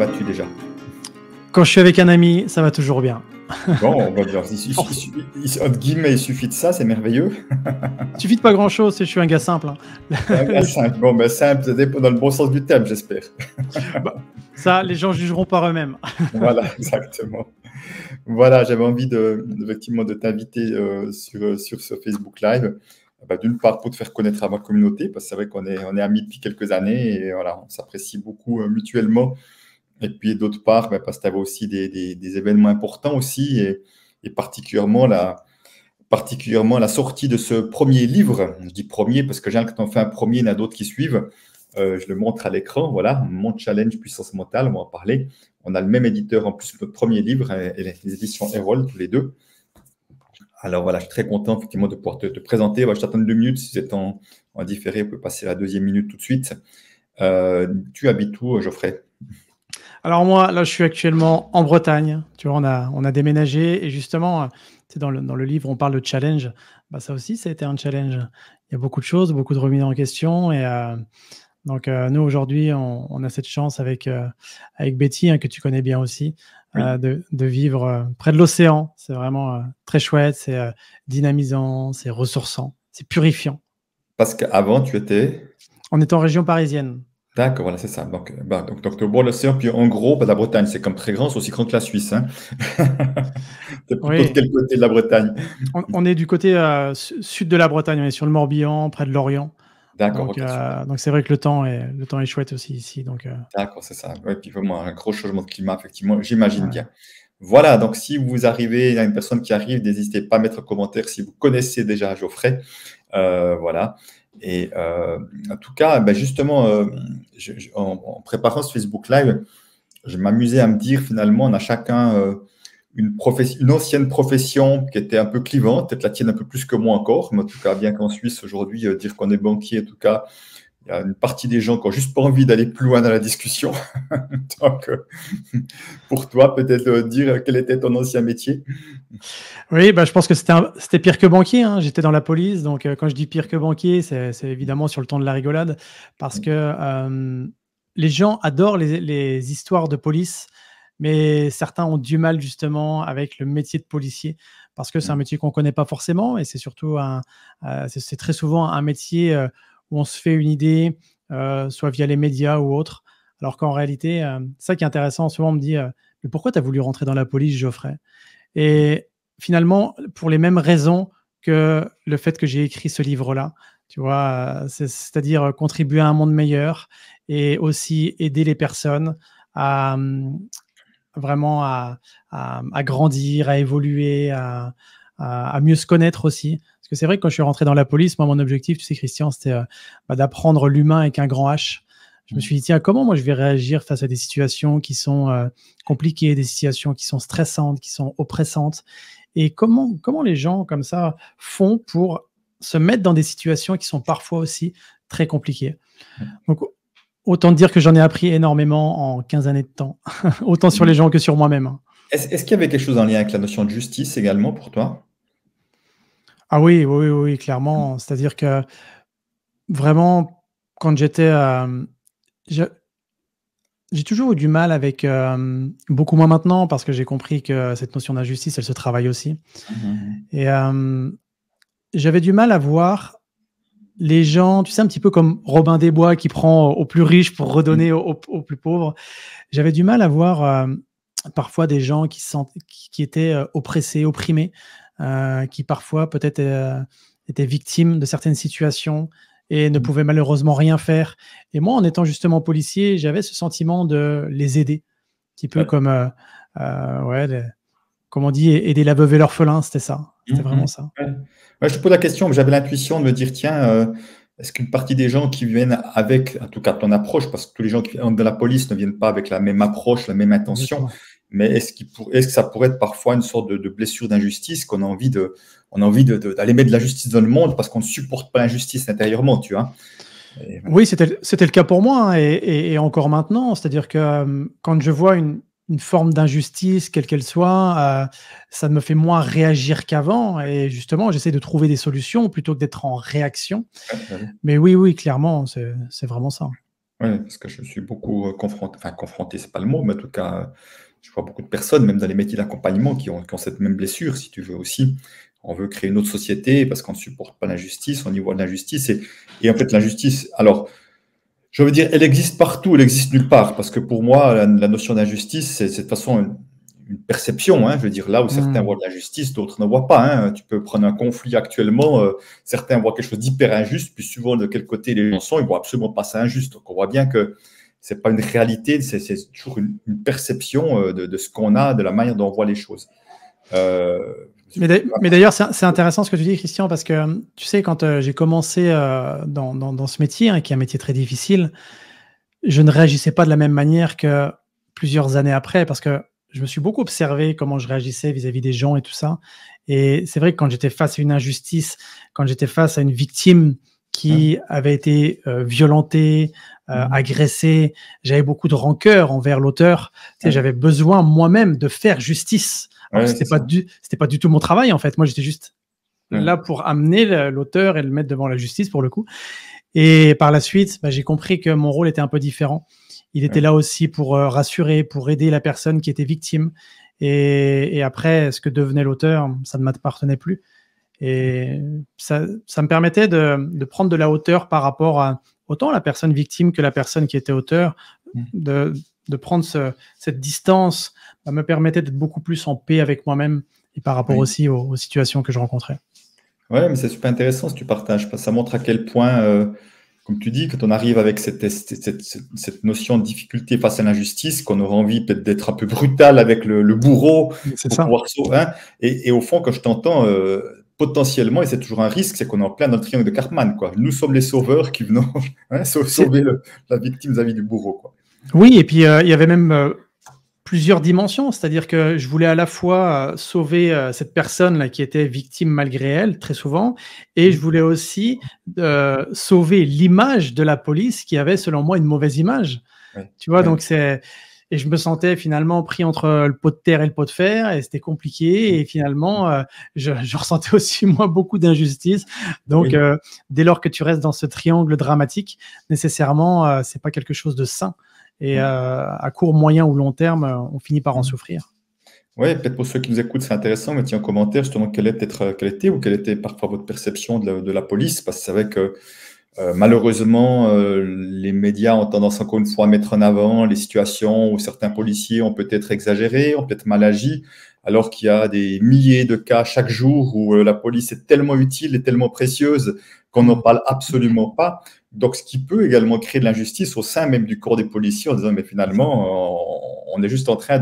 vas-tu déjà? Quand je suis avec un ami, ça va toujours bien. Bon, on va dire, entre guillemets, il suffit de ça, c'est merveilleux. Il suffit de pas grand-chose, je suis un gars simple, hein. C'est un gars simple. Bon, ben simple, ça dépend dans le bon sens du terme, j'espère. Bah, ça, les gens jugeront par eux-mêmes. Voilà, exactement. Voilà, j'avais envie effectivement de t'inviter sur ce Facebook Live. D'une part, pour te faire connaître à ma communauté, parce que c'est vrai on est amis depuis quelques années et voilà, on s'apprécie beaucoup mutuellement. Et puis d'autre part, parce que tu avais aussi des événements importants aussi, et particulièrement la sortie de ce premier livre. Je dis premier parce que quand on fait un premier, il y en a d'autres qui suivent. Je le montre à l'écran, voilà, Mon Challenge Puissance Mentale, on va en parler. On a le même éditeur en plus que notre premier livre, et les éditions Erol, tous les deux. Alors voilà, je suis très content effectivement de pouvoir te présenter. Je t'attends 2 minutes, si c'est en différé, on peut passer à la deuxième minute tout de suite. Tu habites où, Geoffrey? Alors moi, là, je suis actuellement en Bretagne. Tu vois, on a déménagé et justement, dans le livre, on parle de challenge. Ça aussi, ça a été un challenge. Il y a beaucoup de choses, beaucoup de remises en question. Et donc, nous, aujourd'hui, on a cette chance avec Betty, hein, que tu connais bien aussi, Oui. de vivre près de l'océan. C'est vraiment très chouette, c'est dynamisant, c'est ressourçant, c'est purifiant. Parce qu'avant, tu étais… On est en région parisienne. D'accord, voilà, c'est ça. Donc au bord de l'océan, puis en gros, la Bretagne, c'est comme très grand, c'est aussi grand que la Suisse, hein. T'es plutôt de Oui, quel côté de la Bretagne? on est du côté sud de la Bretagne, on est sur le Morbihan, près de Lorient. D'accord, ok, super. Donc c'est vrai que le temps est chouette aussi ici. Donc, D'accord, c'est ça. Ouais, puis vraiment un gros changement de climat, effectivement, j'imagine ouais. bien. Voilà, donc si vous arrivez, il y a une personne qui arrive, n'hésitez pas à mettre un commentaire si vous connaissez déjà Geoffrey. Voilà. Et en tout cas, justement, en préparant ce Facebook Live, je m'amusais à me dire finalement, on a chacun une ancienne profession qui était un peu clivante, peut-être la tienne un peu plus que moi encore, mais en tout cas, bien qu'en Suisse aujourd'hui, dire qu'on est banquier, en tout cas, il y a une partie des gens qui n'ont juste pas envie d'aller plus loin dans la discussion. Donc, pour toi, peut-être dire quel était ton ancien métier. Oui, je pense que c'était pire que banquier, hein. J'étais dans la police, donc quand je dis pire que banquier, c'est évidemment sur le ton de la rigolade, parce que les gens adorent les histoires de police, mais certains ont du mal justement avec le métier de policier, parce que c'est un métier qu'on ne connaît pas forcément, et c'est surtout c'est très souvent un métier où on se fait une idée, soit via les médias ou autre, alors qu'en réalité, ça qui est intéressant, souvent on me dit mais pourquoi tu as voulu rentrer dans la police, Geoffrey? Et finalement, pour les mêmes raisons que le fait que j'ai écrit ce livre-là, tu vois, c'est-à-dire contribuer à un monde meilleur et aussi aider les personnes à vraiment à grandir, à évoluer, à mieux se connaître aussi. Parce que c'est vrai que quand je suis rentré dans la police, moi, mon objectif, tu sais, Christian, c'était d'apprendre l'humain avec un grand H. Je me suis dit, tiens, comment moi je vais réagir face à des situations qui sont compliquées, des situations qui sont stressantes, qui sont oppressantes, et comment les gens comme ça font pour se mettre dans des situations qui sont parfois aussi très compliquées. Donc, autant dire que j'en ai appris énormément en 15 années de temps, autant sur les gens que sur moi-même. Est-ce qu'il y avait quelque chose en lien avec la notion de justice également pour toi? Ah oui, clairement. C'est-à-dire que vraiment, quand j'étais… j'ai toujours eu du mal avec, beaucoup moins maintenant, parce que j'ai compris que cette notion d'injustice, elle se travaille aussi. Et j'avais du mal à voir les gens, tu sais, un petit peu comme Robin des Bois qui prend aux plus riches pour redonner aux plus pauvres. J'avais du mal à voir parfois des gens qui étaient oppressés, opprimés, qui parfois peut-être étaient victimes de certaines situations et ne pouvaient malheureusement rien faire. Et moi, en étant justement policier, j'avais ce sentiment de les aider, un petit peu Ouais. comme, comme on dit, aider la veuve et l'orphelin, c'était ça. C'était vraiment ça. Ouais. Ouais, je te pose la question, mais j'avais l'intuition de me dire, tiens, est-ce qu'une partie des gens qui viennent avec, en tout cas ton approche, parce que tous les gens qui entrent dans la police ne viennent pas avec la même approche, la même intention, Exactement. mais est-ce que ça pourrait être parfois une sorte de blessure d'injustice, qu'on a envie d'aller mettre de la justice dans le monde parce qu'on ne supporte pas l'injustice intérieurement, tu vois? Et voilà. Oui, c'était le cas pour moi, hein, et encore maintenant. C'est-à-dire que quand je vois une forme d'injustice, quelle qu'elle soit, ça me fait moins réagir qu'avant. Et justement, j'essaie de trouver des solutions plutôt que d'être en réaction. Ouais. Mais oui, clairement, c'est vraiment ça. Ouais, parce que je suis beaucoup confronté, enfin confronté, c'est pas le mot, mais en tout cas, je vois beaucoup de personnes, même dans les métiers d'accompagnement, qui ont cette même blessure, si tu veux aussi. On veut créer une autre société parce qu'on ne supporte pas l'injustice, on y voit de l'injustice. Et en fait, l'injustice, alors, je veux dire, elle existe partout, elle existe nulle part. Parce que pour moi, la notion d'injustice, c'est de toute façon une perception. Hein. Je veux dire, là où certains voient de l'injustice, d'autres ne voient pas. Hein. Tu peux prendre un conflit actuellement, certains voient quelque chose d'hyper injuste, puis suivant de quel côté les gens sont, ils ne voient absolument pas ça injuste. Donc on voit bien que ce n'est pas une réalité, c'est toujours une perception de ce qu'on a, de la manière dont on voit les choses. Mais d'ailleurs, c'est intéressant ce que tu dis, Christian, parce que tu sais, quand j'ai commencé dans ce métier, hein, qui est un métier très difficile, je ne réagissais pas de la même manière que plusieurs années après, parce que je me suis beaucoup observé comment je réagissais vis-à-vis des gens et tout ça. Et c'est vrai que quand j'étais face à une injustice, quand j'étais face à une victime qui avait été violentée, agressée, j'avais beaucoup de rancœur envers l'auteur. Tu sais, j'avais besoin moi-même de faire justice. Alors que c'était pas du tout mon travail, en fait. Moi, j'étais juste là pour amener l'auteur et le mettre devant la justice, pour le coup. Et par la suite, j'ai compris que mon rôle était un peu différent. Il était là aussi pour rassurer, pour aider la personne qui était victime. Et après, ce que devenait l'auteur, ça ne m'appartenait plus. Et ça me permettait de prendre de la hauteur par rapport à autant la personne victime que la personne qui était auteur, de prendre cette distance, ça me permettait d'être beaucoup plus en paix avec moi-même et par rapport aussi aux situations que je rencontrais. Ouais, mais c'est super intéressant ce que tu partages, parce que ça montre à quel point, comme tu dis, quand on arrive avec cette notion de difficulté face à l'injustice, qu'on aura envie peut-être d'être un peu brutal avec le bourreau pour pouvoir sauver. Hein, et au fond, quand je t'entends, potentiellement, et c'est toujours un risque, c'est qu'on est en plein dans le triangle de Cartman, quoi. Nous sommes les sauveurs qui venons sauver la victime vis-à-vis du bourreau, quoi. Oui, et puis il y avait même plusieurs dimensions, c'est-à-dire que je voulais à la fois sauver cette personne-là qui était victime malgré elle, très souvent, et je voulais aussi sauver l'image de la police qui avait, selon moi, une mauvaise image. Tu vois, donc et je me sentais finalement pris entre le pot de terre et le pot de fer, et c'était compliqué, et finalement, je ressentais aussi, moi, beaucoup d'injustice. Donc, dès lors que tu restes dans ce triangle dramatique, nécessairement, c'est pas quelque chose de sain. Et à court, moyen ou long terme, on finit par en souffrir. Oui, peut-être pour ceux qui nous écoutent, c'est intéressant, mettez en commentaire justement quelle était parfois votre perception de la police, parce que c'est vrai que malheureusement, les médias ont tendance encore une fois à mettre en avant les situations où certains policiers ont peut-être exagéré, ont peut-être mal agi, alors qu'il y a des milliers de cas chaque jour où la police est tellement utile et tellement précieuse qu'on n'en parle absolument pas. Donc, ce qui peut également créer de l'injustice au sein même du corps des policiers en disant, mais finalement, on est juste en train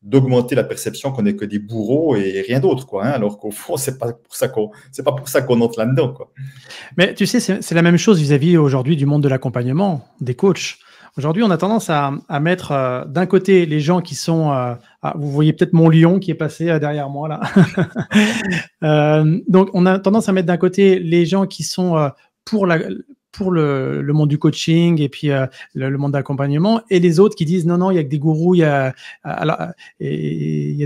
d'augmenter la perception qu'on n'est que des bourreaux et rien d'autre, quoi. Hein, alors qu'au fond, c'est pas pour ça qu'on entre là-dedans, quoi. Mais tu sais, c'est la même chose vis-à-vis aujourd'hui du monde de l'accompagnement, des coachs. Aujourd'hui, on a tendance à mettre d'un côté les gens qui sont... vous voyez peut-être mon lion qui est passé derrière moi, là. Donc, on a tendance à mettre d'un côté les gens qui sont pour le monde du coaching et puis le monde d'accompagnement, et les autres qui disent non, il y a que des gourous, il y a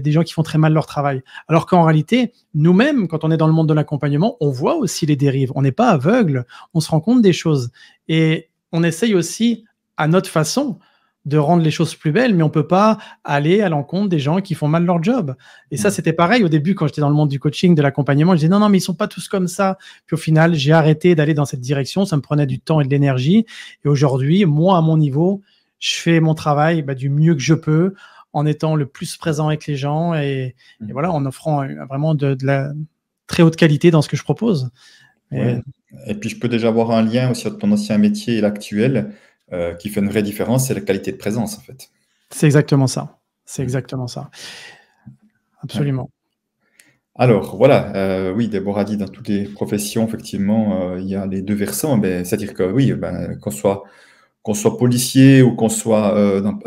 des gens qui font très mal leur travail. Alors qu'en réalité, nous-mêmes, quand on est dans le monde de l'accompagnement, on voit aussi les dérives. On n'est pas aveugle, on se rend compte des choses. Et on essaye aussi, à notre façon, de rendre les choses plus belles, mais on ne peut pas aller à l'encontre des gens qui font mal leur job. Et ça, c'était pareil au début quand j'étais dans le monde du coaching, de l'accompagnement. Je disais non, mais ils ne sont pas tous comme ça. Puis au final, j'ai arrêté d'aller dans cette direction. Ça me prenait du temps et de l'énergie. Et aujourd'hui, moi, à mon niveau, je fais mon travail du mieux que je peux, en étant le plus présent avec les gens et voilà, en offrant vraiment de la très haute qualité dans ce que je propose. Et puis, je peux déjà voir un lien aussi entre ton ancien métier et l'actuel qui fait une vraie différence, c'est la qualité de présence, en fait. C'est exactement ça. C'est exactement ça. Absolument. Alors, voilà, oui, Déborah dit dans toutes les professions, effectivement, il y a les deux versants. C'est-à-dire que oui, qu'on soit policier ou qu'on soit... non,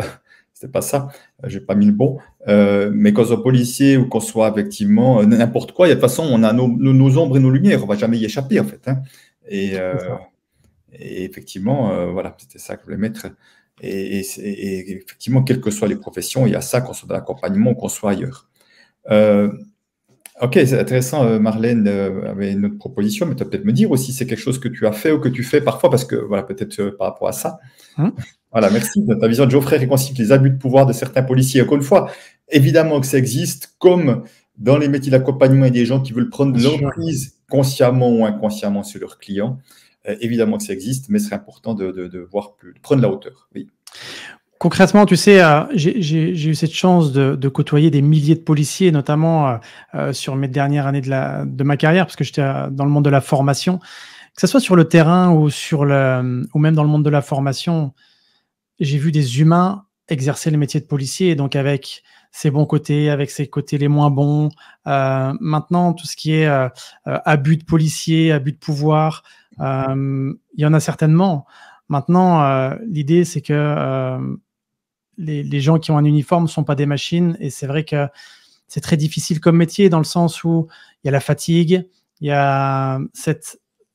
c'était pas ça, j'ai pas mis le bon. Mais qu'on soit policier ou qu'on soit effectivement n'importe quoi, de toute façon, on a nos ombres et nos lumières, on va jamais y échapper, en fait. Hein. Et effectivement, voilà, c'était ça que je voulais mettre. Et effectivement, quelles que soient les professions, il y a ça, qu'on soit dans l'accompagnement ou qu'on soit ailleurs. Ok, c'est intéressant. Marlène avait une autre proposition, mais tu vas peut-être me dire aussi, c'est quelque chose que tu as fait ou que tu fais parfois, parce que, voilà, peut-être par rapport à ça. Hein. Voilà, merci. Ta vision de Geoffrey réconcilie les abus de pouvoir de certains policiers. Encore une fois, évidemment que ça existe, comme dans les métiers d'accompagnement, il y a des gens qui veulent prendre Bien de sûr. l'emprise consciemment ou inconsciemment sur leurs clients. Évidemment que ça existe, mais c'est important de voir plus, de prendre la hauteur. Oui. Concrètement, tu sais, j'ai eu cette chance de côtoyer des milliers de policiers, notamment sur mes dernières années de ma carrière, parce que j'étais dans le monde de la formation, que ce soit sur le terrain ou même dans le monde de la formation. J'ai vu des humains exercer le métier de policier, donc avec ses bons côtés, avec ses côtés les moins bons. Maintenant, tout ce qui est abus de policier, abus de pouvoir, il y en a certainement. Maintenant, l'idée, c'est que les gens qui ont un uniforme ne sont pas des machines, et c'est vrai que c'est très difficile comme métier dans le sens où il y a la fatigue, il y a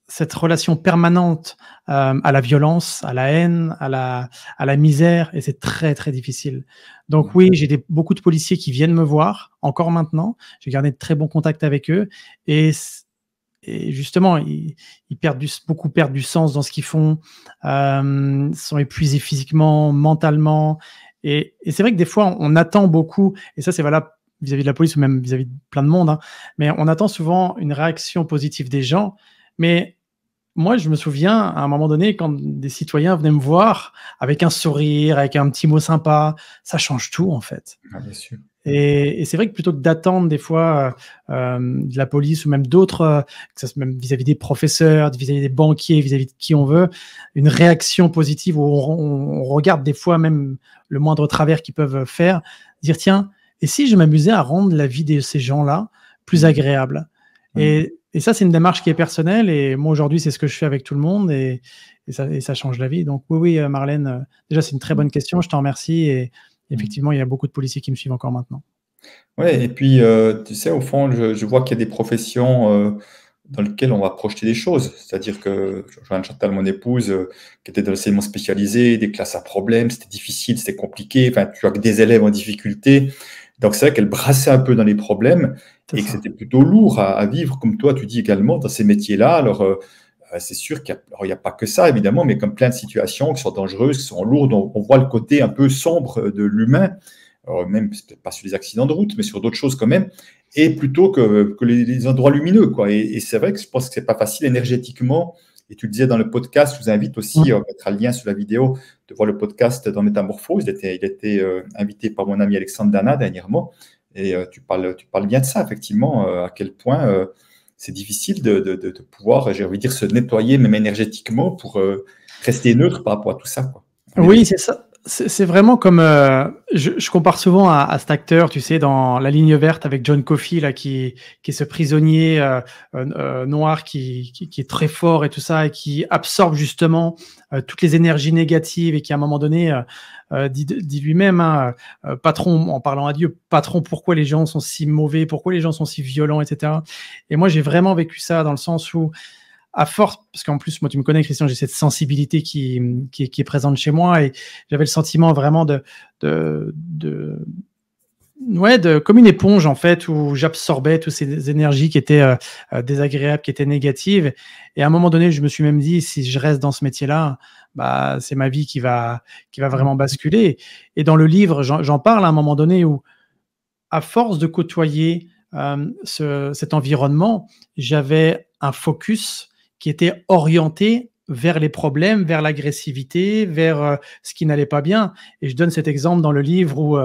cette relation permanente à la violence, à la haine, à la misère, et c'est très, très difficile. Donc oui, j'ai beaucoup de policiers qui viennent me voir, encore maintenant. J'ai gardé de très bons contacts avec eux, et justement, beaucoup perdent du sens dans ce qu'ils font, sont épuisés physiquement, mentalement, et c'est vrai que des fois, on attend beaucoup, et ça, c'est valable vis-à-vis de la police ou même vis-à-vis de plein de monde, hein, mais on attend souvent une réaction positive des gens. Mais moi, je me souviens, à un moment donné, quand des citoyens venaient me voir avec un sourire, avec un petit mot sympa, ça change tout, en fait. Ah, bien sûr. Et c'est vrai que plutôt que d'attendre des fois de la police ou même d'autres, que ça soit même vis-à-vis des professeurs, vis-à-vis des banquiers, vis-à-vis de qui on veut, une réaction positive où on regarde des fois même le moindre travers qu'ils peuvent faire, dire tiens, et si je m'amusais à rendre la vie de ces gens-là plus agréable. Et ça, c'est une démarche qui est personnelle, et moi aujourd'hui, c'est ce que je fais avec tout le monde, et ça change la vie. Donc oui, Marlène, déjà c'est une très bonne question, je t'en remercie, et effectivement, il y a beaucoup de policiers qui me suivent encore maintenant. Oui, et puis, tu sais, au fond, je vois qu'il y a des professions dans lesquelles on va projeter des choses. C'est-à-dire que je rejoins Chantal, mon épouse, qui était dans l'enseignement spécialisé, des classes à problème, c'était difficile, c'était compliqué. Enfin, tu as que des élèves en difficulté. Donc, c'est vrai qu'elle brassait un peu dans les problèmes et que c'était plutôt lourd à vivre, comme toi, tu dis également, dans ces métiers-là. Alors, c'est sûr qu'il n'y a pas que ça, évidemment, mais comme plein de situations qui sont dangereuses, qui sont lourdes, on voit le côté un peu sombre de l'humain. Alors, même peut-être pas sur les accidents de route, mais sur d'autres choses quand même, et plutôt que les endroits lumineux, quoi. Et c'est vrai que je pense que c'est pas facile énergétiquement. Et tu le disais dans le podcast, je vous invite aussi, on mettra le lien sur la vidéo, de voir le podcast dans Métamorphose. Il était invité par mon ami Alexandre Dana dernièrement, et tu parles bien de ça, effectivement, à quel point c'est difficile de pouvoir, j'ai envie de dire, se nettoyer même énergétiquement pour rester neutre par rapport à tout ça, quoi. Oui, c'est ça. C'est vraiment comme je compare souvent à cet acteur, tu sais, dans La Ligne verte avec John Coffey là, qui est ce prisonnier noir qui est très fort et tout ça, et qui absorbe justement toutes les énergies négatives, et qui à un moment donné dit lui-même, hein, patron, en parlant à Dieu, patron, pourquoi les gens sont si mauvais, pourquoi les gens sont si violents, etc. Et moi, j'ai vraiment vécu ça dans le sens où, à force, parce qu'en plus, moi, tu me connais, Christian, j'ai cette sensibilité qui est présente chez moi, et j'avais le sentiment vraiment comme une éponge, en fait, où j'absorbais toutes ces énergies qui étaient désagréables, qui étaient négatives. Et à un moment donné, je me suis même dit, si je reste dans ce métier-là, bah, c'est ma vie qui va vraiment basculer. Et dans le livre, j'en parle à un moment donné où, à force de côtoyer cet environnement, j'avais un focus qui était orienté vers les problèmes, vers l'agressivité, vers ce qui n'allait pas bien. Et je donne cet exemple dans le livre où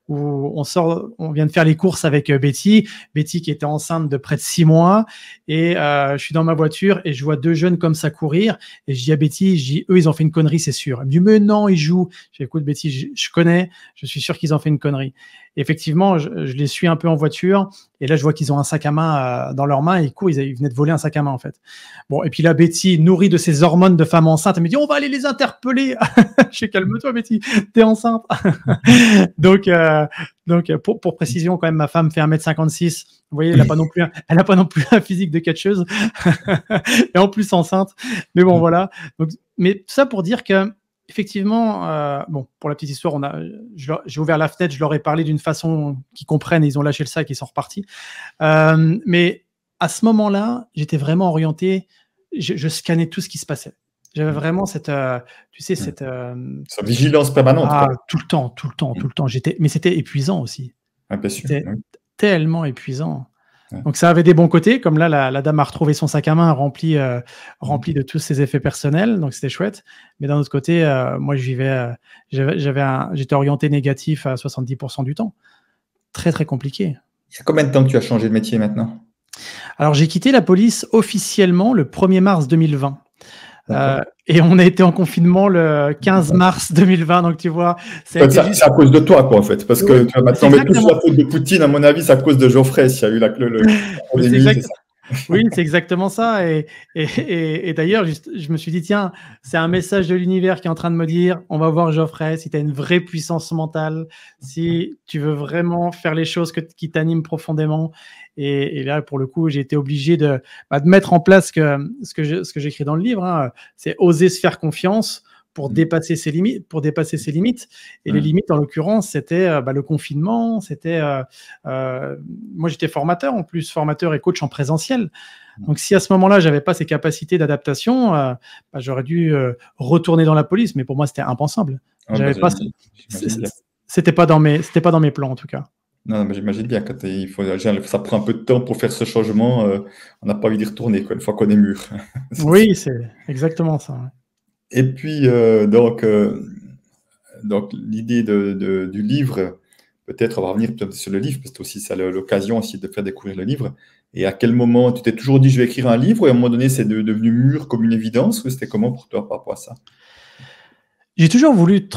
on vient de faire les courses avec Betty qui était enceinte de près de 6 mois, et je suis dans ma voiture et je vois 2 jeunes comme ça courir, et je dis à Betty, eux ils ont fait une connerie, c'est sûr. Elle me dit mais non, ils jouent. Je dis écoute Betty, je connais, je suis sûr qu'ils ont fait une connerie. Et effectivement, je les suis un peu en voiture, et là je vois qu'ils ont un sac à main dans leurs mains, et ils courent, ils venaient de voler un sac à main en fait. Bon, et puis là Betty, nourrie de ses hormones de femme enceinte, elle me dit on va aller les interpeller. Je dis calme-toi Betty, t'es enceinte. Donc pour précision quand même, ma femme fait 1m56. Vous voyez, elle n'a pas non plus un physique de catcheuse. Et en plus enceinte. Mais bon, voilà. Donc, mais tout ça pour dire que effectivement, bon, pour la petite histoire, j'ai ouvert la fenêtre, je leur ai parlé d'une façon qu'ils comprennent, et ils ont lâché le sac et ils sont repartis. Mais à ce moment-là, j'étais vraiment orienté, je scannais tout ce qui se passait. J'avais vraiment cette, tu sais, cette vigilance permanente. Tout le temps. Mais c'était épuisant aussi. Bien sûr. C'était tellement épuisant. Donc ça avait des bons côtés, comme là, la dame a retrouvé son sac à main rempli de tous ses effets personnels, donc c'était chouette. Mais d'un autre côté, moi, j'étais orienté négatif à 70% du temps. Très, très compliqué. C'est combien de temps que tu as changé de métier maintenant? Alors, j'ai quitté la police officiellement le 1er mars 2020. Et on a été en confinement le 15 mars 2020, donc tu vois. C'est à cause de toi, quoi, en fait. Parce que tu vas maintenant mettre toute la faute de Poutine, à mon avis, c'est à cause de Geoffrey, s'il y a eu la pandémie. Oui, c'est exactement ça. Et d'ailleurs, je me suis dit, tiens, c'est un message de l'univers qui est en train de me dire, on va voir Geoffrey, si tu as une vraie puissance mentale, si tu veux vraiment faire les choses qui t'animent profondément. Et là, pour le coup, j'ai été obligé de mettre en place ce que j'écris dans le livre, hein, c'est oser se faire confiance pour dépasser ses limites. Et les limites, en l'occurrence, c'était le confinement. C'était moi, j'étais formateur en plus, formateur et coach en présentiel. Donc, si à ce moment-là, j'avais pas ces capacités d'adaptation, j'aurais dû retourner dans la police. Mais pour moi, c'était impensable. C'était pas dans mes plans, en tout cas. Non, mais j'imagine bien que ça prend un peu de temps pour faire ce changement. On n'a pas envie d'y retourner, quoi, une fois qu'on est mûr. Oui, c'est exactement ça. Ouais. Et puis, donc l'idée du livre, peut-être on va revenir sur le livre, parce que aussi c'est l'occasion aussi de faire découvrir le livre. Et à quel moment tu t'es toujours dit je vais écrire un livre, et à un moment donné c'est devenu mûr comme une évidence, ou c'était comment pour toi par rapport à ça? J'ai toujours voulu...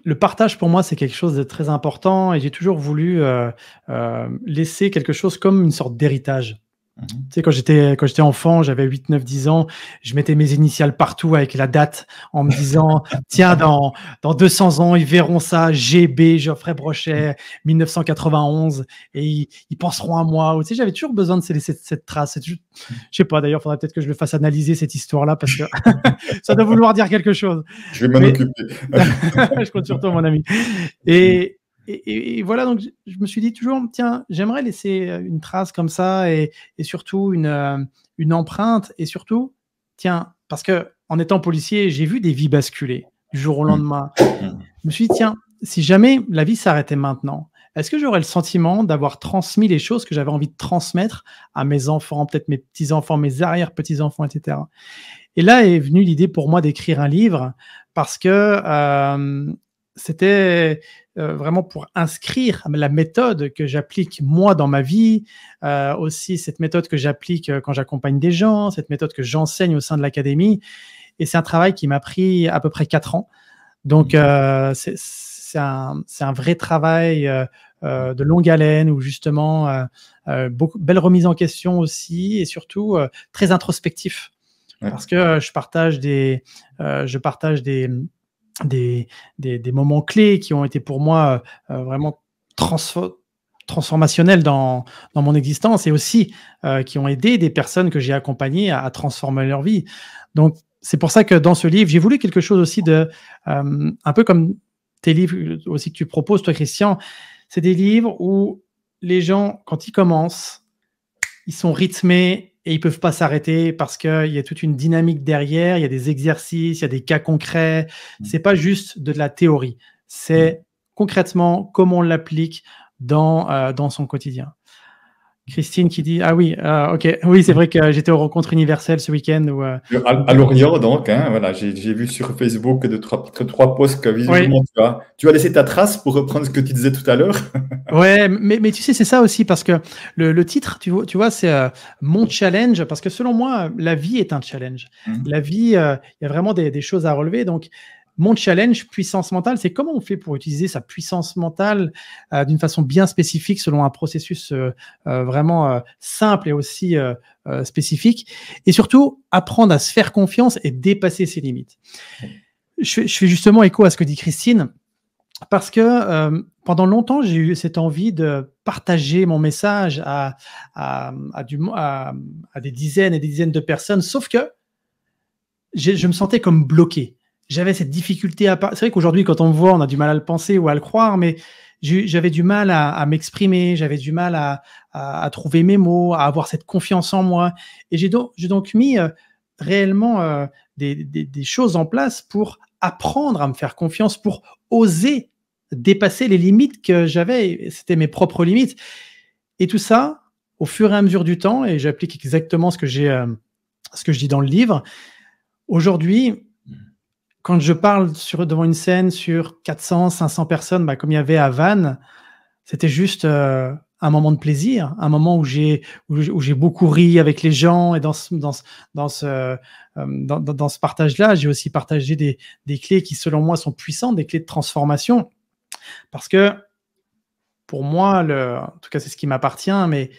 le partage, pour moi, c'est quelque chose de très important, et j'ai toujours voulu laisser quelque chose comme une sorte d'héritage. Tu sais, quand j'étais enfant, j'avais 8, 9, 10 ans, je mettais mes initiales partout avec la date en me disant, tiens, dans 200 ans, ils verront ça, GB, Geoffrey Brochet, 1991, et ils penseront à moi. Tu sais, j'avais toujours besoin de laisser cette trace. Je sais pas, d'ailleurs, il faudrait peut-être que je le fasse analyser, cette histoire-là, parce que ça doit vouloir dire quelque chose. Je vais m'en occuper. Je compte sur toi, mon ami. Et voilà, donc je me suis dit toujours, tiens, j'aimerais laisser une trace comme ça, et surtout une empreinte, et surtout, tiens, parce que en étant policier, j'ai vu des vies basculer du jour au lendemain. Je me suis dit, tiens, si jamais la vie s'arrêtait maintenant, est-ce que j'aurais le sentiment d'avoir transmis les choses que j'avais envie de transmettre à mes enfants, peut-être mes petits-enfants, mes arrière-petits-enfants, etc. Et là est venue l'idée pour moi d'écrire un livre, parce que c'était vraiment pour inscrire la méthode que j'applique moi dans ma vie, aussi cette méthode que j'applique quand j'accompagne des gens, cette méthode que j'enseigne au sein de l'académie. Et c'est un travail qui m'a pris à peu près 4 ans. Donc, c'est un vrai travail de longue haleine, où justement, belle remise en question aussi, et surtout très introspectif. Ouais. Parce que je partage des moments clés qui ont été pour moi vraiment transformationnels dans mon existence, et aussi qui ont aidé des personnes que j'ai accompagnées à transformer leur vie. Donc, c'est pour ça que dans ce livre, j'ai voulu quelque chose aussi de... un peu comme tes livres aussi que tu proposes, toi, Christian, c'est des livres où les gens, quand ils commencent, ils sont rythmés, et ils ne peuvent pas s'arrêter, parce qu'il y a toute une dynamique derrière, il y a des exercices, il y a des cas concrets. Ce n'est pas juste de la théorie, c'est concrètement comment on l'applique dans son quotidien. Christine qui dit, ah oui, ok, oui, c'est vrai que j'étais aux rencontres universelles ce week-end. À Lorient, donc, hein, voilà, j'ai vu sur Facebook trois posts que visiblement tu as laissé ta trace, pour reprendre ce que tu disais tout à l'heure. Ouais, mais tu sais, c'est ça aussi, parce que le titre, tu vois, c'est mon challenge, parce que selon moi, la vie est un challenge. La vie, il y a vraiment des choses à relever. Donc, mon challenge, puissance mentale, c'est comment on fait pour utiliser sa puissance mentale d'une façon bien spécifique, selon un processus vraiment simple et aussi spécifique. Et surtout, apprendre à se faire confiance et dépasser ses limites. Je fais justement écho à ce que dit Christine, parce que pendant longtemps, j'ai eu cette envie de partager mon message à des dizaines et des dizaines de personnes, sauf que je me sentais comme bloqué. j'avais cette difficulté à c'est vrai qu'aujourd'hui, quand on me voit, on a du mal à le penser ou à le croire, mais j'avais du mal à m'exprimer, j'avais du mal à trouver mes mots, à avoir cette confiance en moi. Et j'ai donc mis réellement des choses en place pour apprendre à me faire confiance, pour oser dépasser les limites que j'avais. C'était mes propres limites. Et tout ça, au fur et à mesure du temps, et j'applique exactement ce que je dis dans le livre. Aujourd'hui, quand je parle devant une scène sur 400, 500 personnes, comme il y avait à Vannes, c'était juste un moment de plaisir, un moment où j'ai beaucoup ri avec les gens. Et dans ce partage-là, j'ai aussi partagé des clés qui, selon moi, sont puissantes, des clés de transformation. Parce que, pour moi, en tout cas, c'est ce qui m'appartient, mais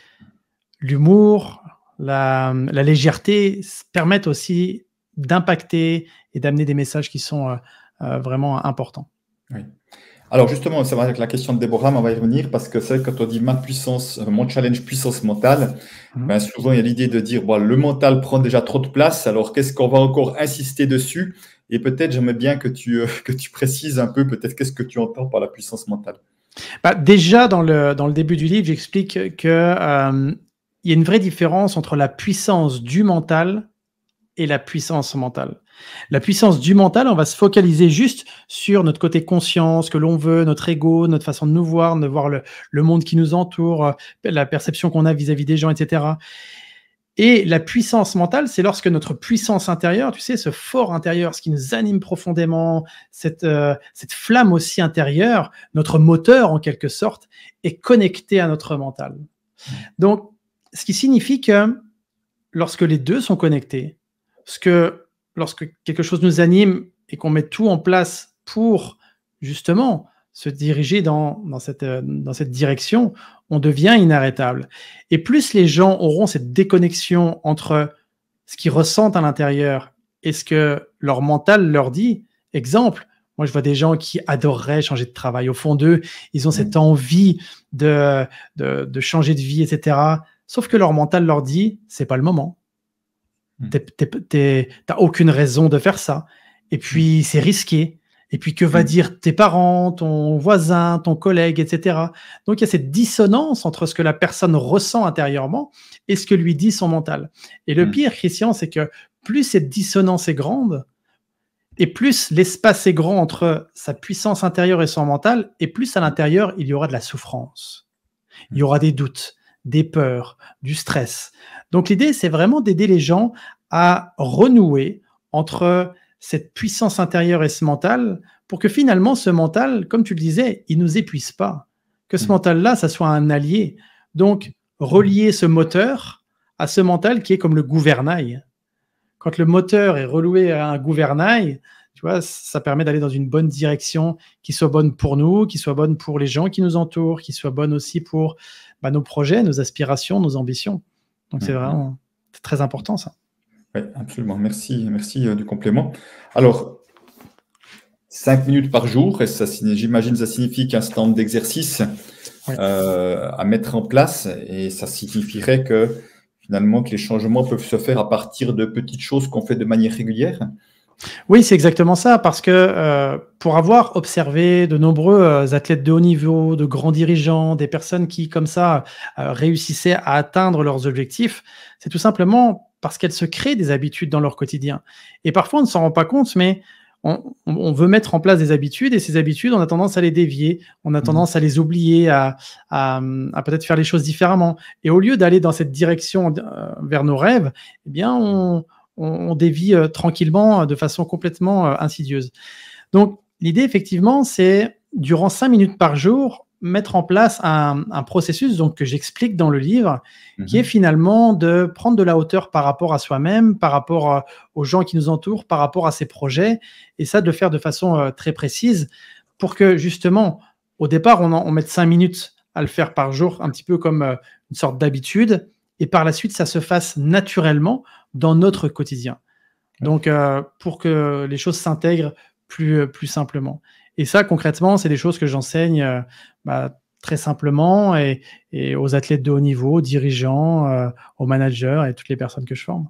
l'humour, la légèreté permettent aussi d'impacter et d'amener des messages qui sont vraiment importants. Oui. Alors justement, c'est vrai avec la question de Déborah, mais on va y revenir parce que c'est vrai que quand on dit mon challenge puissance mentale, souvent il y a l'idée de dire le mental prend déjà trop de place, alors qu'est-ce qu'on va encore insister dessus? Et peut-être j'aimerais bien que tu précises un peu peut-être qu'est-ce que tu entends par la puissance mentale. Déjà, dans le début du livre, j'explique que il y a une vraie différence entre la puissance du mental et la puissance mentale. La puissance du mental, on va se focaliser juste sur notre côté conscient, ce que l'on veut, notre ego, notre façon de voir le monde qui nous entoure, la perception qu'on a vis-à-vis des gens, etc. Et la puissance mentale, c'est lorsque notre puissance intérieure, tu sais, ce fort intérieur, ce qui nous anime profondément, cette flamme aussi intérieure, notre moteur en quelque sorte, est connecté à notre mental. Donc, ce qui signifie que lorsque les deux sont connectés, lorsque quelque chose nous anime et qu'on met tout en place pour justement se diriger dans cette direction, on devient inarrêtable. Et plus les gens auront cette déconnexion entre ce qu'ils ressentent à l'intérieur et ce que leur mental leur dit. Exemple, moi je vois des gens qui adoreraient changer de travail. Au fond d'eux, ils ont cette envie de changer de vie, etc. Sauf que leur mental leur dit, c'est pas le moment. T'as aucune raison de faire ça. Et puis, c'est risqué. Et puis, que va dire tes parents, ton voisin, ton collègue, etc. Donc, il y a cette dissonance entre ce que la personne ressent intérieurement et ce que lui dit son mental. Et le pire, Christian, c'est que plus cette dissonance est grande, et plus l'espace est grand entre sa puissance intérieure et son mental, et plus à l'intérieur, il y aura de la souffrance. Il y aura des doutes, des peurs, du stress. Donc, l'idée, c'est vraiment d'aider les gens à renouer entre cette puissance intérieure et ce mental pour que finalement, ce mental, comme tu le disais, il ne nous épuise pas. Que ce mental-là, ça soit un allié. Donc, relier ce moteur à ce mental qui est comme le gouvernail. Quand le moteur est reloué à un gouvernail, tu vois, ça permet d'aller dans une bonne direction qui soit bonne pour nous, qui soit bonne pour les gens qui nous entourent, qui soit bonne aussi pour nos projets, nos aspirations, nos ambitions. Donc, c'est vraiment très important, ça. Oui, absolument. Merci du complément. Alors, 5 minutes par jour, et j'imagine ça signifie qu'un certain nombre d'exercices à mettre en place, et ça signifierait que finalement que les changements peuvent se faire à partir de petites choses qu'on fait de manière régulière. Oui, c'est exactement ça, parce que pour avoir observé de nombreux athlètes de haut niveau, de grands dirigeants, des personnes qui, comme ça, réussissaient à atteindre leurs objectifs, c'est tout simplement parce qu'elles se créent des habitudes dans leur quotidien. Et parfois, on ne s'en rend pas compte, mais on veut mettre en place des habitudes, et ces habitudes, on a tendance à les dévier, on a tendance à les oublier, à peut-être faire les choses différemment. Et au lieu d'aller dans cette direction vers nos rêves, eh bien, on dévie tranquillement de façon complètement insidieuse. Donc, l'idée, effectivement, c'est, durant 5 minutes par jour, mettre en place un processus donc, que j'explique dans le livre, qui est finalement de prendre de la hauteur par rapport à soi-même, par rapport aux gens qui nous entourent, par rapport à ses projets, et ça, de le faire de façon très précise pour que, justement, au départ, on mette 5 minutes à le faire par jour, un petit peu comme une sorte d'habitude, et par la suite, ça se fasse naturellement dans notre quotidien. Donc, pour que les choses s'intègrent plus simplement. Et ça, concrètement, c'est des choses que j'enseigne très simplement et aux athlètes de haut niveau, aux dirigeants, aux managers et toutes les personnes que je forme.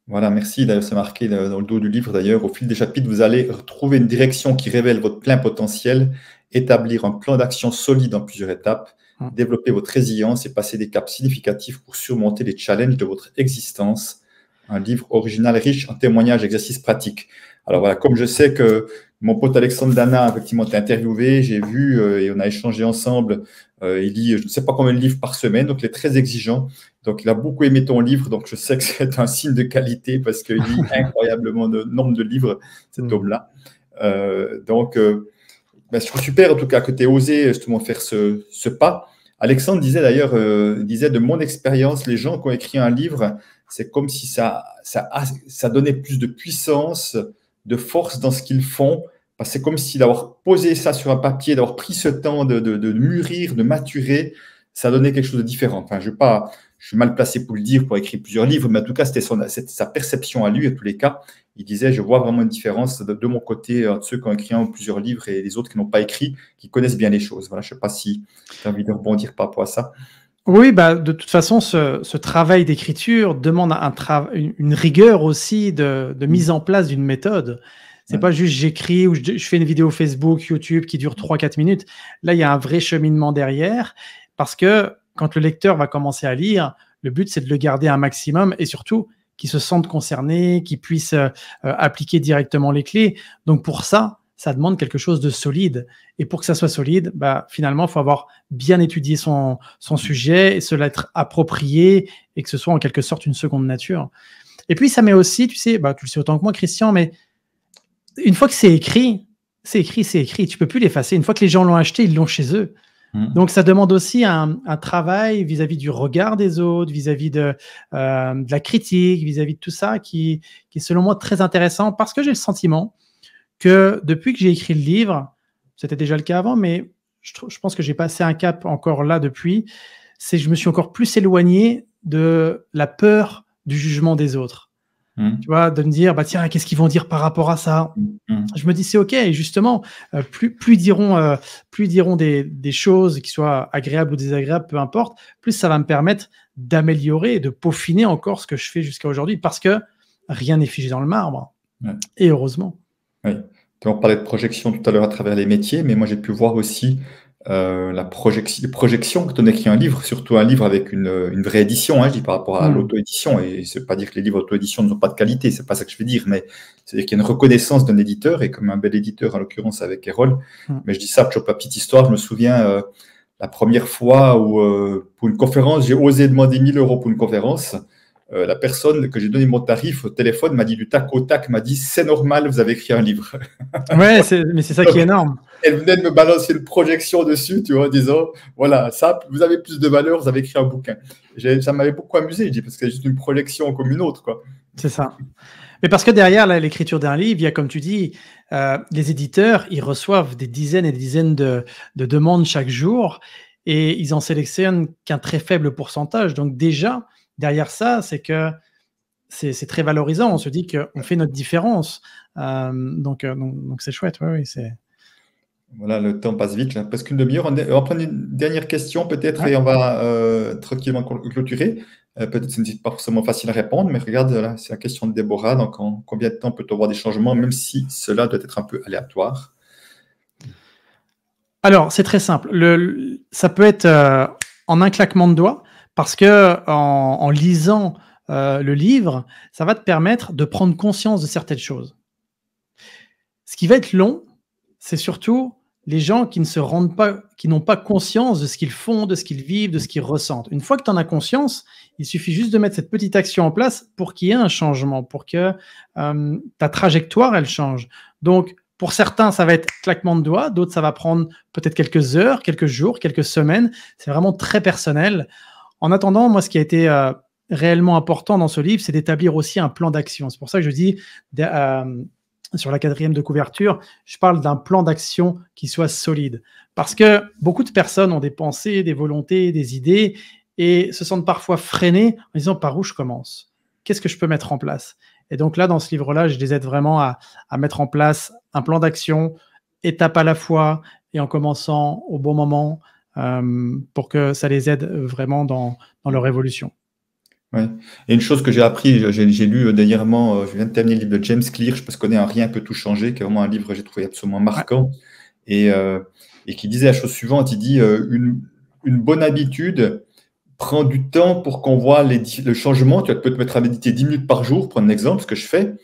Voilà, merci. D'ailleurs, c'est marqué dans le dos du livre. D'ailleurs, au fil des chapitres, vous allez retrouver une direction qui révèle votre plein potentiel, établir un plan d'action solide en plusieurs étapes, Mm. développer votre résilience et passer des caps significatifs pour surmonter les challenges de votre existence. Un livre original riche en témoignages et exercices pratiques. Alors voilà, comme je sais que mon pote Alexandre Dana, effectivement, t'a interviewé, j'ai vu et on a échangé ensemble. Il lit, je ne sais pas combien de livres par semaine, donc il est très exigeant. Donc, il a beaucoup aimé ton livre, donc je sais que c'est un signe de qualité parce qu'il lit incroyablement de nombre de livres, cet Mm. homme-là. Ben, je trouve super en tout cas que tu aies osé justement faire ce pas. Alexandre disait d'ailleurs, disait de mon expérience, les gens qui ont écrit un livre, c'est comme si ça donnait plus de puissance, de force dans ce qu'ils font. Parce que c'est comme si d'avoir posé ça sur un papier, d'avoir pris ce temps de mûrir, de maturer, ça donnait quelque chose de différent. Enfin, je suis mal placé pour le dire, pour écrire plusieurs livres, mais en tout cas, c'était sa perception à lui, en tous les cas. Il disait, je vois vraiment une différence de mon côté entre ceux qui ont écrit un ou plusieurs livres et les autres qui n'ont pas écrit, qui connaissent bien les choses. Voilà, je ne sais pas si tu as envie de rebondir par rapport à ça. Oui, bah, de toute façon, ce travail d'écriture demande une rigueur aussi de mise en place d'une méthode. C'est pas juste j'écris ou je fais une vidéo Facebook, YouTube qui dure 3-4 minutes. Là, il y a un vrai cheminement derrière parce que quand le lecteur va commencer à lire, le but, c'est de le garder un maximum et surtout qu'il se sente concerné, qu'il puisse appliquer directement les clés. Donc, pour ça, ça demande quelque chose de solide. Et pour que ça soit solide, bah, finalement, il faut avoir bien étudié son sujet et se l'être approprié et que ce soit en quelque sorte une seconde nature. Et puis, ça met aussi, tu sais, bah, tu le sais autant que moi, Christian, mais une fois que c'est écrit, c'est écrit, c'est écrit. Tu peux plus l'effacer. Une fois que les gens l'ont acheté, ils l'ont chez eux. Donc, ça demande aussi un travail vis-à-vis du regard des autres, vis-à-vis de la critique, vis-à-vis de tout ça qui est selon moi très intéressant parce que j'ai le sentiment que depuis que j'ai écrit le livre, c'était déjà le cas avant, mais je pense que j'ai passé un cap encore là depuis, c'est que je me suis encore plus éloigné de la peur du jugement des autres. Tu vois, de me dire, bah tiens, qu'est-ce qu'ils vont dire par rapport à ça? Je me dis, c'est OK. Et justement, plus ils diront des choses qui soient agréables ou désagréables, peu importe, plus ça va me permettre d'améliorer et de peaufiner encore ce que je fais jusqu'à aujourd'hui parce que rien n'est figé dans le marbre. Ouais. Et heureusement. Oui. On parlait de projection tout à l'heure à travers les métiers, mais moi j'ai pu voir aussi les projections quand on écrit un livre, surtout un livre avec une vraie édition, hein, je dis par rapport à l'auto-édition, et c'est pas dire que les livres auto-édition n'ont pas de qualité, c'est pas ça que je veux dire, mais c'est-à-dire qu'il y a une reconnaissance d'un éditeur, et comme un bel éditeur en l'occurrence avec Erol, mais je dis ça, pour la petite histoire, je me souviens la première fois où pour une conférence, j'ai osé demander 1 000 € pour une conférence. La personne que j'ai donné mon tarif au téléphone m'a dit du tac au tac, m'a dit c'est normal, vous avez écrit un livre. Ouais, mais c'est ça qui est énorme. Elle venait de me balancer une projection dessus, tu vois, en disant voilà, ça, vous avez plus de valeur, vous avez écrit un bouquin. Ça m'avait beaucoup amusé, je dis, parce que c'est juste une projection comme une autre, quoi. C'est ça. Mais parce que derrière l'écriture d'un livre, il y a, comme tu dis, les éditeurs, ils reçoivent des dizaines et des dizaines de demandes chaque jour et ils en sélectionnent qu'un très faible pourcentage. Donc déjà, derrière ça, c'est que c'est très valorisant. On se dit qu'on fait notre différence. Donc c'est chouette. Oui, c'est... Voilà, le temps passe vite, là, presque une demi-heure. On va prendre une dernière question peut-être et on va tranquillement clôturer. Peut-être que ce n'est pas forcément facile à répondre, mais regarde, là, c'est la question de Déborah. Donc, en combien de temps peut-on voir des changements, même si cela doit être un peu aléatoire? Alors, c'est très simple. Ça peut être en un claquement de doigts, parce que en lisant le livre, ça va te permettre de prendre conscience de certaines choses. Ce qui va être long, c'est surtout les gens qui n'ont pas conscience de ce qu'ils font, de ce qu'ils vivent, de ce qu'ils ressentent. Une fois que tu en as conscience, il suffit juste de mettre cette petite action en place pour qu'il y ait un changement, pour que ta trajectoire, elle change. Donc, pour certains, ça va être claquement de doigts, d'autres, ça va prendre peut-être quelques heures, quelques jours, quelques semaines. C'est vraiment très personnel. En attendant, moi, ce qui a été réellement important dans ce livre, c'est d'établir aussi un plan d'action. C'est pour ça que je dis, sur la 4e de couverture, je parle d'un plan d'action qui soit solide. Parce que beaucoup de personnes ont des pensées, des volontés, des idées et se sentent parfois freinées en disant par où je commence? Qu'est-ce que je peux mettre en place? Et donc là, dans ce livre-là, je les aide vraiment à mettre en place un plan d'action, étape à la fois et en commençant au bon moment pour que ça les aide vraiment dans leur évolution. Ouais. Et une chose que j'ai appris, j'ai lu dernièrement, je viens de terminer le livre de James Clear, je sais pas si tu connais Un Rien peut tout changer, qui est vraiment un livre que j'ai trouvé absolument Ouais. marquant, et, euh, et qui disait la chose suivante, il dit une bonne habitude prend du temps pour qu'on voit le changement. Tu peux te mettre à méditer 10 minutes par jour, prendre un exemple, ce que je fais,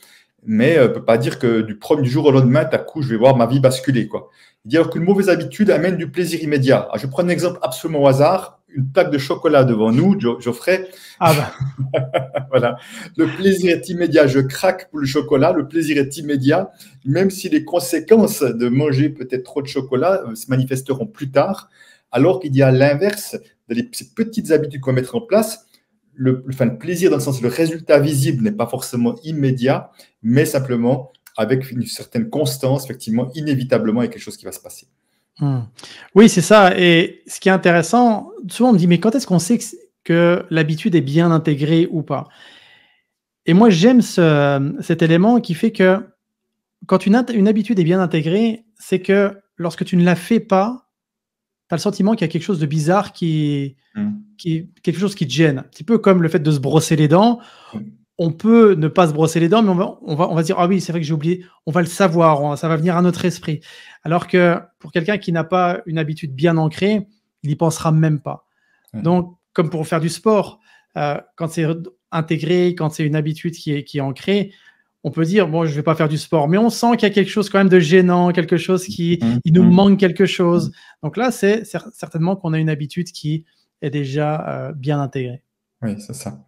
mais ne peut pas dire que du jour au lendemain, d'un coup, je vais voir ma vie basculer, quoi. Il dit alors qu'une mauvaise habitude amène du plaisir immédiat. Alors, je prends un exemple absolument au hasard, une plaque de chocolat devant nous, Geoffrey. Ah bah. Voilà. Le plaisir est immédiat. Je craque pour le chocolat. Le plaisir est immédiat, même si les conséquences de manger peut-être trop de chocolat se manifesteront plus tard. Alors qu'il y a l'inverse, ces petites habitudes qu'on va mettre en place, le plaisir dans le sens, le résultat visible n'est pas forcément immédiat, mais simplement avec une certaine constance, effectivement, inévitablement, il y a quelque chose qui va se passer. Oui, c'est ça. Et ce qui est intéressant, souvent on me dit, mais quand est-ce qu'on sait que l'habitude est bien intégrée ou pas? Et moi, j'aime cet élément qui fait que quand une habitude est bien intégrée, c'est que lorsque tu ne la fais pas, tu as le sentiment qu'il y a quelque chose de bizarre quelque chose qui te gêne. Un petit peu comme le fait de se brosser les dents. On peut ne pas se brosser les dents, mais on va se dire, ah oui, c'est vrai que j'ai oublié. On va le savoir, ça va venir à notre esprit. Alors que pour quelqu'un qui n'a pas une habitude bien ancrée, il n'y pensera même pas. Donc, comme pour faire du sport, quand c'est intégré, quand c'est une habitude qui est ancrée, on peut dire, bon, je ne vais pas faire du sport, mais on sent qu'il y a quelque chose quand même de gênant, quelque chose il nous manque quelque chose. Donc là, c'est certainement qu'on a une habitude qui est déjà bien intégrée. Oui, c'est ça.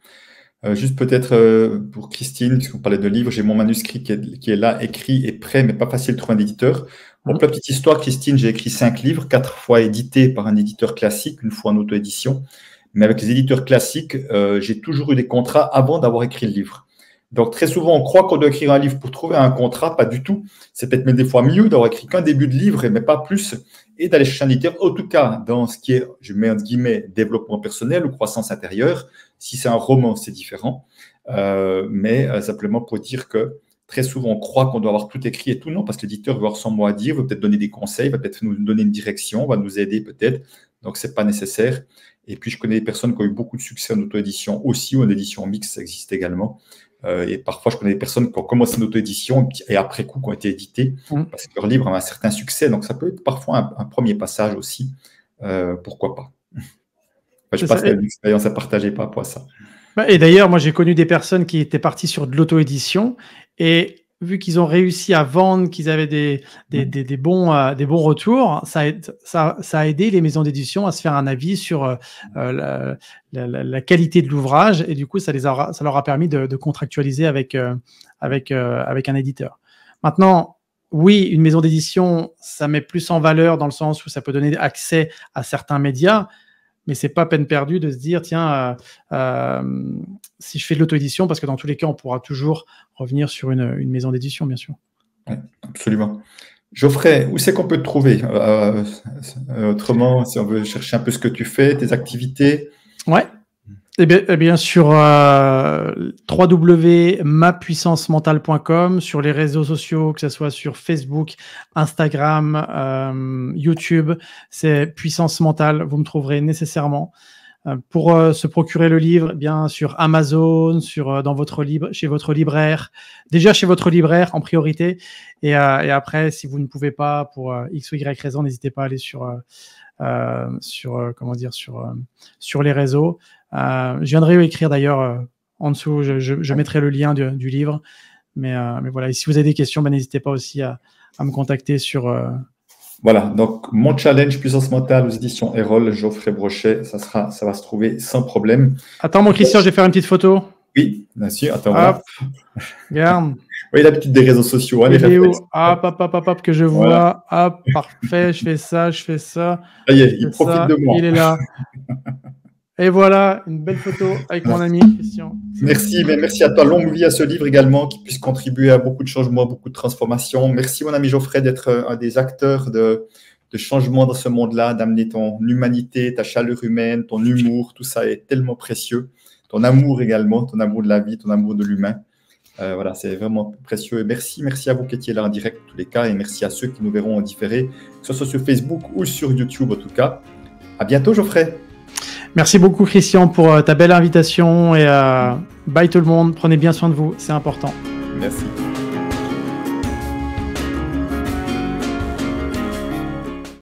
Juste peut-être pour Christine, puisqu'on parlait de livres, j'ai mon manuscrit qui est là, écrit et prêt, mais pas facile de trouver un éditeur. Pour la petite histoire, Christine, j'ai écrit 5 livres, 4 fois édités par un éditeur classique, une fois en auto-édition. Mais avec les éditeurs classiques, j'ai toujours eu des contrats avant d'avoir écrit le livre. Donc, très souvent, on croit qu'on doit écrire un livre pour trouver un contrat, pas du tout. C'est peut-être même des fois mieux d'avoir écrit qu'un début de livre, mais pas plus, et d'aller chercher un éditeur. En tout cas, dans ce qui est, je mets entre guillemets, développement personnel ou croissance intérieure. Si c'est un roman, c'est différent. Mais simplement pour dire que très souvent, on croit qu'on doit avoir tout écrit et tout. Non, parce que l'éditeur veut avoir son mot à dire, veut peut-être donner des conseils, va peut-être nous donner une direction, va nous aider peut-être. Donc, ce n'est pas nécessaire. Et puis, je connais des personnes qui ont eu beaucoup de succès en auto-édition aussi, ou en édition mixte, ça existe également. Et parfois, je connais des personnes qui ont commencé une auto-édition et après coup, qui ont été éditées parce que leur livre a un certain succès. Donc, ça peut être parfois un premier passage aussi. Pourquoi pas? Je pense qu'il y a une expérience à partager par rapport à ça. Et d'ailleurs, moi, j'ai connu des personnes qui étaient parties sur de l'auto-édition et vu qu'ils ont réussi à vendre, qu'ils avaient des bons retours, ça a aidé les maisons d'édition à se faire un avis sur la qualité de l'ouvrage et du coup, ça leur a permis de contractualiser avec un éditeur. Maintenant, oui, une maison d'édition, ça met plus en valeur dans le sens où ça peut donner accès à certains médias, mais c'est pas peine perdue de se dire, tiens, si je fais de l'auto-édition, parce que dans tous les cas, on pourra toujours revenir sur une maison d'édition, bien sûr. Oui, absolument. Geoffrey, où c'est qu'on peut te trouver autrement, si on veut chercher un peu ce que tu fais, tes activités? Ouais. Eh bien sur www.mapuissancementale.com, sur les réseaux sociaux, que ce soit sur Facebook, Instagram, YouTube, c'est Puissance Mentale, vous me trouverez nécessairement. Pour se procurer le livre, bien sur Amazon, chez votre libraire, déjà chez votre libraire en priorité, et après, si vous ne pouvez pas pour X ou Y raison, n'hésitez pas à aller sur les réseaux. Je viendrai écrire d'ailleurs en dessous, je mettrai le lien du livre. Mais voilà, et si vous avez des questions, n'hésitez pas aussi à me contacter sur... Voilà, donc mon challenge Puissance Mentale aux éditions Erol, Geoffrey Brochet, ça va se trouver sans problème. Attends, mon Christian, je vais faire une petite photo. Oui, bien sûr. Attends, voilà. Regarde. Oui, l'habitude des réseaux sociaux. Hop, que je vois. Voilà. Hop, parfait, je fais ça. Ça y est, il profite de moi. Il est là. Et voilà, une belle photo avec mon ami Christian. Merci, mais merci à toi. Longue vie à ce livre également, qui puisse contribuer à beaucoup de changements, beaucoup de transformations. Merci, mon ami Geoffrey, d'être un des acteurs de changement dans ce monde-là, d'amener ton humanité, ta chaleur humaine, ton humour. Tout ça est tellement précieux. Ton amour également, ton amour de la vie, ton amour de l'humain. Voilà, c'est vraiment précieux. Et merci à vous qui étiez là en direct, en tous les cas. Et merci à ceux qui nous verront en différé, que ce soit sur Facebook ou sur YouTube, en tout cas. À bientôt, Geoffrey. Merci beaucoup, Christian, pour ta belle invitation. Et bye tout le monde. Prenez bien soin de vous. C'est important. Merci.